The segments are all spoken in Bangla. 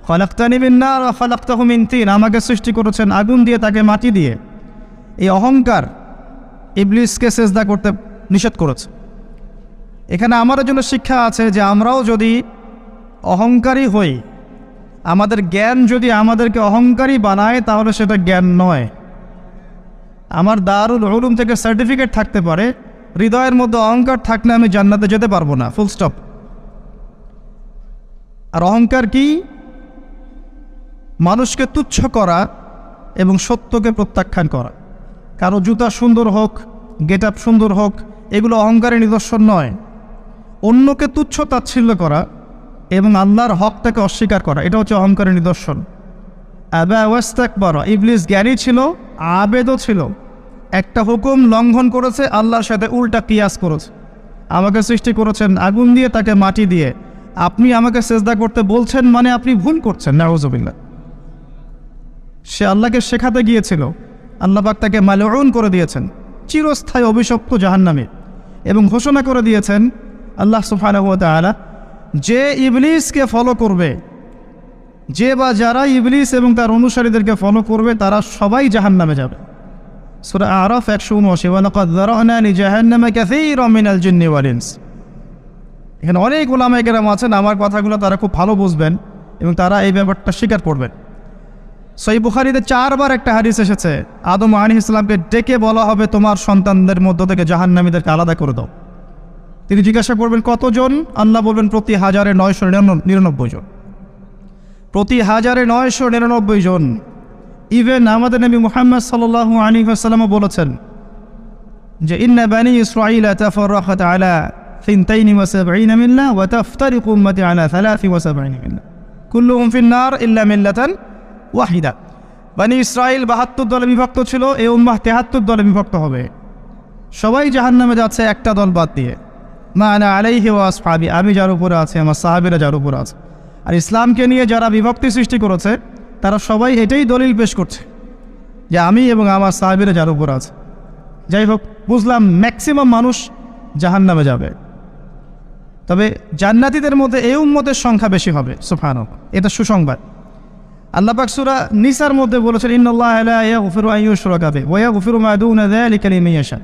খালাকতানি মিন নার ওয়া খালাকতাহু মিন তিন, আমাকে সৃষ্টি করেছেন আগুন দিয়ে, তাকে মাটি দিয়ে। এই অহংকার ইবলিসকে সেজদা করতে নিষেধ করেছে। এখানে আমাদের জন্য শিক্ষা আছে যে আমরাও যদি অহংকারী হই, আমাদের জ্ঞান যদি আমাদেরকে অহংকারী বানায়, তাহলে সেটা জ্ঞান নয়। আমার দারুল উলুম থেকে সার্টিফিকেট থাকতে পারে, হৃদয়ের মধ্যে অহংকার থাকলে আমি জান্নাতে যেতে পারবো না, ফুল স্টপ। আর অহংকার কি? মানুষকে তুচ্ছ করা এবং সত্যকে প্রত্যাখ্যান করা। কারো জুতা সুন্দর হোক, গেট আপ সুন্দর হোক, এগুলো অহংকারের নিদর্শন নয়। অন্যকে তুচ্ছ তাচ্ছিল্য করা এবং আল্লাহর হকটাকে অস্বীকার করা, এটা হচ্ছে অহংকারের নিদর্শন। আবা ওয়াস্তাকবারা, ইবলিস জ্ঞানী ছিল, আবেদও ছিল। একটা হুকুম লঙ্ঘন করেছে, আল্লাহর সাথে উল্টা কিয়াস করেছে। আমাকে সৃষ্টি করেছেন আগুন দিয়ে, তাকে মাটি দিয়ে, আপনি আমাকে সেজদা করতে বলছেন মানে আপনি ভুল করছেন, নাউযুবিল্লাহ। সে আল্লাহকে শেখাতে গিয়েছিল, আল্লাহ পাক তাকে মালউন করে দিয়েছেন, চিরস্থায়ী অভিশপ্ত জাহান্নামী, এবং ঘোষণা করে দিয়েছেন আল্লাহ সুবহানাহু ওয়া তাআলা, যে ইবলিসকে ফলো করবে, যে বা যারা ইবলিস এবং তার অনুসারীদেরকে ফলো করবে, তারা সবাই জাহান্নামে যাবে। সূরা আরাফ 179, ওয়া লাকাদ যারানা লিজাহান্নামা কাসীরাম মিনাল জিন্নি ওয়াল ইনস। এখানে অনেক উলামায়ে কেরাম আছেন, আমার কথাগুলো তারা খুব ভালো বুঝবেন এবং তারা এই ব্যাপারটা স্বীকার করবেন। সহিহ বুখারীতে 4 বার একটা হাদিস এসেছে, আদম আলাইহিস সালামকে ডেকে বলা হবে, তোমার সন্তানদের মধ্য থেকে জাহান্নামীদেরকে আলাদা করে দাও। তিনি জিজ্ঞাসা করবেন কতজন? আল্লাহ বলবেন প্রতি 1999 জন। প্রতি 1999 জন। ইভেন আমাদের নবী মুহাম্মদ সাল্লাল্লাহু আলাইহি ওয়াসাল্লামও বলেছেন যে ইন্না বানি ইসরাঈলা তাফাররাকাত আলা 72 মিল্লাহ ওয়া তাফতারিকু উম্মতি আলা 73 মিল্লাহ কুল্লুহুম ফিন নার ইল্লা মিল্লাতান ওয়াহিদা। বানি ইসরাঈল 72 দলে বিভক্ত ছিল, এই উম্মাহ 73 দলে বিভক্ত হবে। সবাই জাহান্নামে যাচ্ছে একটা দল বাদ দিয়ে। মা আনা আলাইহি ওয়া আসহাবি, আমি যার উপরে আছি, আমার সাহাবীরা যার উপরে আছে। আর ইসলামকে নিয়ে যারা বিভক্তি সৃষ্টি করেছে, তারা সবাই এটাই দলিল পেশ করছে যে আমি এবং আমার সাহাবীরা যার উপর আছে। যাই হোক, বুঝলাম ম্যাক্সিমাম মানুষ জাহান্নামে যাবে, তবে জান্নাতীদের মধ্যে এই উম্মতের সংখ্যা বেশি হবে। সুবহানাল্লাহ, এটা সুসংবাদ। আল্লাহ পাক সূরা নিসার মধ্যে বলেছেন ইন্নাল্লাহা লা ইয়াগফিরু আন ইউশরাকা বিহি ওয়া ইয়াগফিরু মা দুনা যালিকা লিমান ইয়াশা।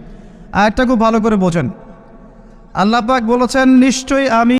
আয়াতটা খুব ভালো করে বোঝেন। আল্লাহ পাক বলেছেন নিশ্চয়ই আমি